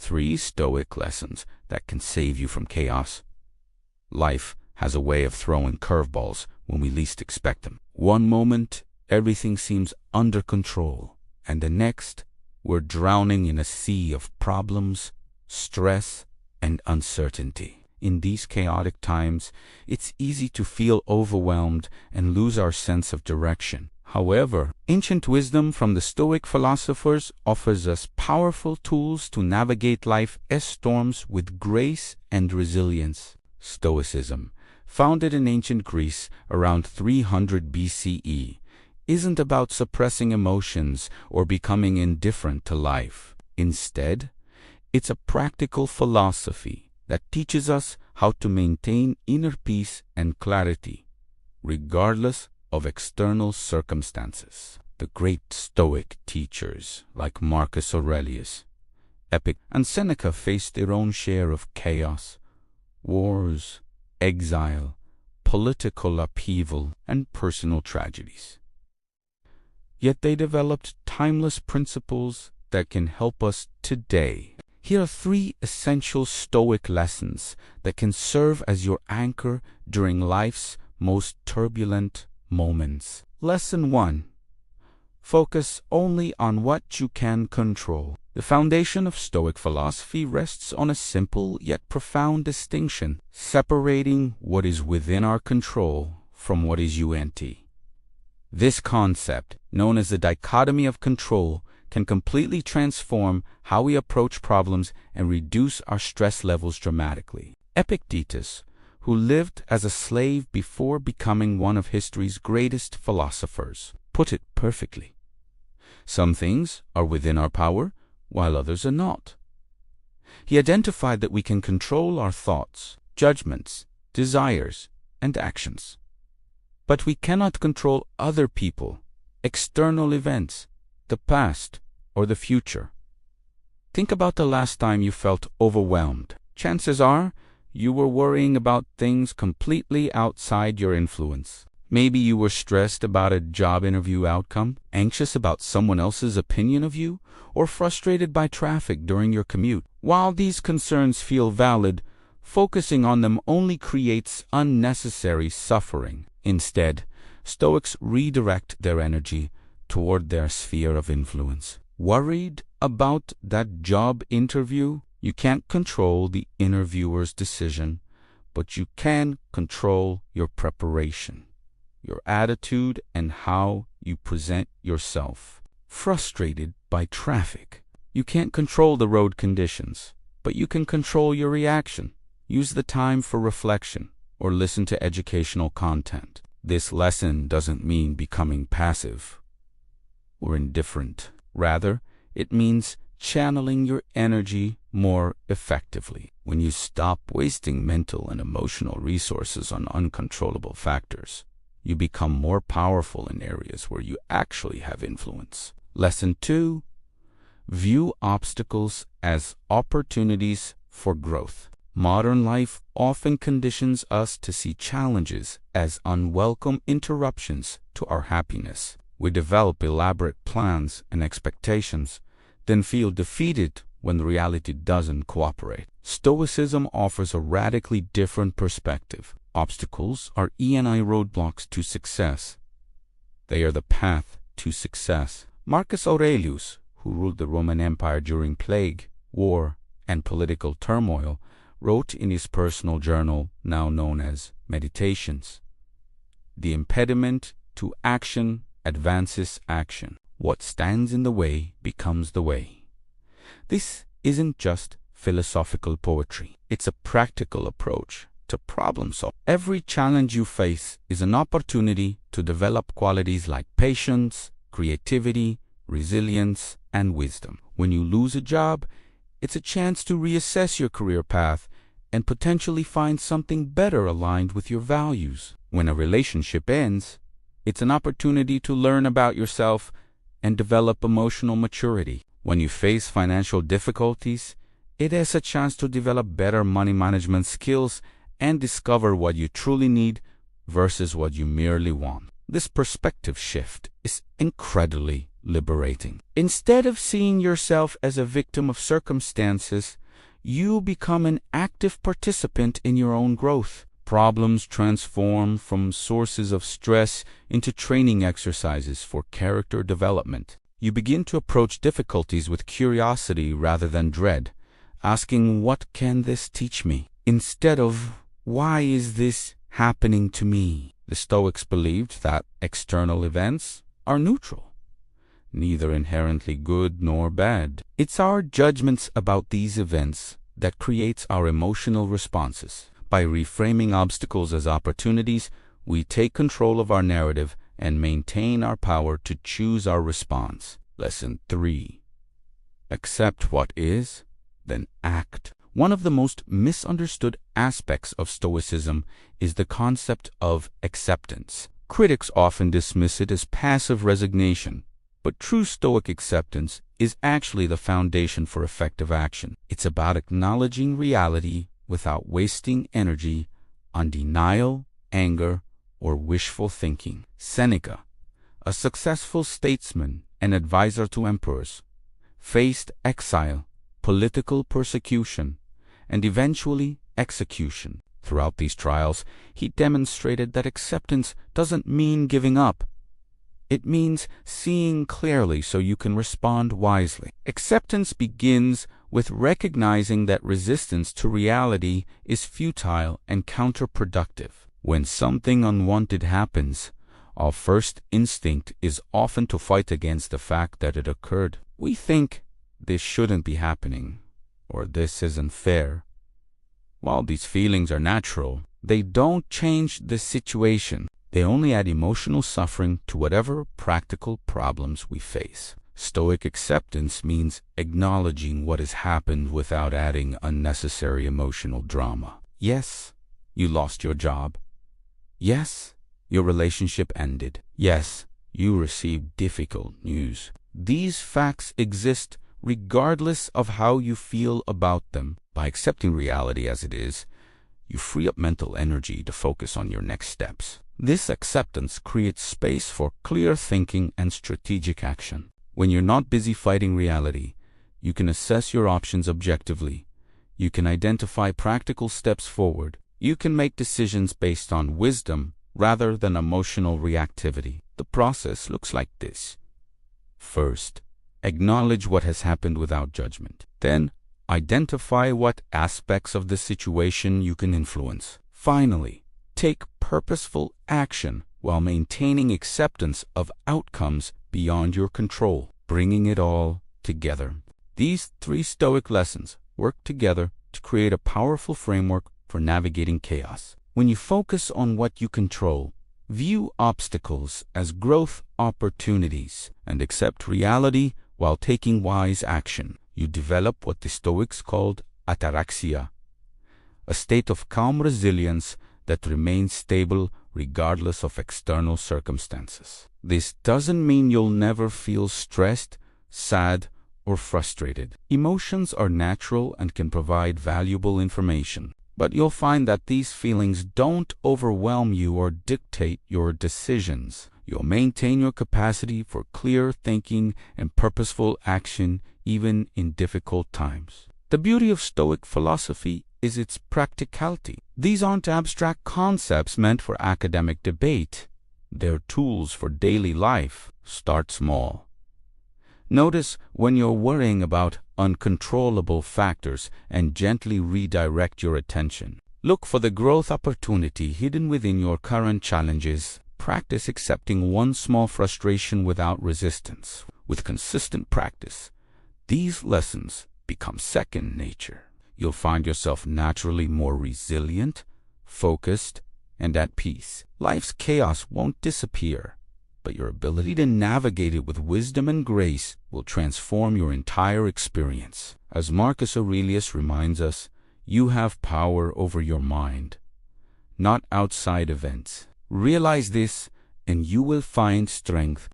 3 Stoic lessons that can save you from chaos. Life has a way of throwing curveballs when we least expect them. One moment, everything seems under control, and the next, we're drowning in a sea of problems, stress, and uncertainty. In these chaotic times, it's easy to feel overwhelmed and lose our sense of direction. However, ancient wisdom from the Stoic philosophers offers us powerful tools to navigate life's storms with grace and resilience. Stoicism, founded in ancient Greece around 300 BCE, isn't about suppressing emotions or becoming indifferent to life. Instead, it's a practical philosophy that teaches us how to maintain inner peace and clarity, regardless of external circumstances. The great Stoic teachers like Marcus Aurelius, Epictetus, and Seneca faced their own share of chaos, wars, exile, political upheaval, and personal tragedies. Yet they developed timeless principles that can help us today. Here are 3 essential Stoic lessons that can serve as your anchor during life's most turbulent moments. Lesson 1. Focus only on what you can control. The foundation of Stoic philosophy rests on a simple yet profound distinction, separating what is within our control from what is UNT. This concept, known as the dichotomy of control, can completely transform how we approach problems and reduce our stress levels dramatically. Epictetus, who lived as a slave before becoming one of history's greatest philosophers, put it perfectly. Some things are within our power, while others are not. He identified that we can control our thoughts, judgments, desires, and actions. But we cannot control other people, external events, the past, or the future. Think about the last time you felt overwhelmed. Chances are you were worrying about things completely outside your influence. Maybe you were stressed about a job interview outcome, anxious about someone else's opinion of you, or frustrated by traffic during your commute. While these concerns feel valid, focusing on them only creates unnecessary suffering. Instead, Stoics redirect their energy toward their sphere of influence. Worried about that job interview? You can't control the interviewer's decision, but you can control your preparation, your attitude, and how you present yourself. Frustrated by traffic? You can't control the road conditions, but you can control your reaction. Use the time for reflection or listen to educational content. This lesson doesn't mean becoming passive or indifferent. Rather, it means channeling your energy more effectively. When you stop wasting mental and emotional resources on uncontrollable factors, you become more powerful in areas where you actually have influence. Lesson 2. View obstacles as opportunities for growth. Modern life often conditions us to see challenges as unwelcome interruptions to our happiness. We develop elaborate plans and expectations, then feel defeated when reality doesn't cooperate. Stoicism offers a radically different perspective. Obstacles are roadblocks to success. They are the path to success. Marcus Aurelius, who ruled the Roman Empire during plague, war, and political turmoil, wrote in his personal journal, now known as Meditations, "The impediment to action advances action. What stands in the way becomes the way." This isn't just philosophical poetry. It's a practical approach to problem solving. Every challenge you face is an opportunity to develop qualities like patience, creativity, resilience, and wisdom. When you lose a job, it's a chance to reassess your career path and potentially find something better aligned with your values. When a relationship ends, it's an opportunity to learn about yourself and develop emotional maturity. When you face financial difficulties, it is a chance to develop better money management skills and discover what you truly need versus what you merely want. This perspective shift is incredibly liberating. Instead of seeing yourself as a victim of circumstances, you become an active participant in your own growth. Problems transform from sources of stress into training exercises for character development. You begin to approach difficulties with curiosity rather than dread, asking, "What can this teach me?" instead of, "Why is this happening to me?" The Stoics believed that external events are neutral, neither inherently good nor bad. It's our judgments about these events that creates our emotional responses. By reframing obstacles as opportunities, we take control of our narrative and maintain our power to choose our response. Lesson 3. Accept what is, then act. One of the most misunderstood aspects of Stoicism is the concept of acceptance. Critics often dismiss it as passive resignation, but true Stoic acceptance is actually the foundation for effective action. It's about acknowledging reality without wasting energy on denial, anger, or wishful thinking. Seneca, a successful statesman and advisor to emperors, faced exile, political persecution, and eventually execution. Throughout these trials, he demonstrated that acceptance doesn't mean giving up. It means seeing clearly so you can respond wisely. Acceptance begins with recognizing that resistance to reality is futile and counterproductive. When something unwanted happens, our first instinct is often to fight against the fact that it occurred. We think, "This shouldn't be happening," or "This isn't fair." While these feelings are natural, they don't change the situation. They only add emotional suffering to whatever practical problems we face. Stoic acceptance means acknowledging what has happened without adding unnecessary emotional drama. Yes, you lost your job. Yes, your relationship ended. Yes, you received difficult news. These facts exist regardless of how you feel about them. By accepting reality as it is, you free up mental energy to focus on your next steps. This acceptance creates space for clear thinking and strategic action. When you're not busy fighting reality, you can assess your options objectively. You can identify practical steps forward. You can make decisions based on wisdom rather than emotional reactivity. The process looks like this. First, acknowledge what has happened without judgment. Then, identify what aspects of the situation you can influence. Finally, take purposeful action while maintaining acceptance of outcomes beyond your control, bringing it all together. These 3 Stoic lessons work together to create a powerful framework for navigating chaos. When you focus on what you control, view obstacles as growth opportunities, and accept reality while taking wise action, you develop what the Stoics called ataraxia, a state of calm resilience that remains stable regardless of external circumstances. This doesn't mean you'll never feel stressed, sad, or frustrated. Emotions are natural and can provide valuable information, but you'll find that these feelings don't overwhelm you or dictate your decisions. You'll maintain your capacity for clear thinking and purposeful action even in difficult times. The beauty of Stoic philosophy is its practicality. These aren't abstract concepts meant for academic debate. They're tools for daily life. Start small. Notice when you're worrying about uncontrollable factors and gently redirect your attention. Look for the growth opportunity hidden within your current challenges. Practice accepting one small frustration without resistance. With consistent practice, these lessons become second nature. You'll find yourself naturally more resilient, focused, and at peace. Life's chaos won't disappear, but your ability to navigate it with wisdom and grace will transform your entire experience. As Marcus Aurelius reminds us, you have power over your mind, not outside events. Realize this, and you will find strength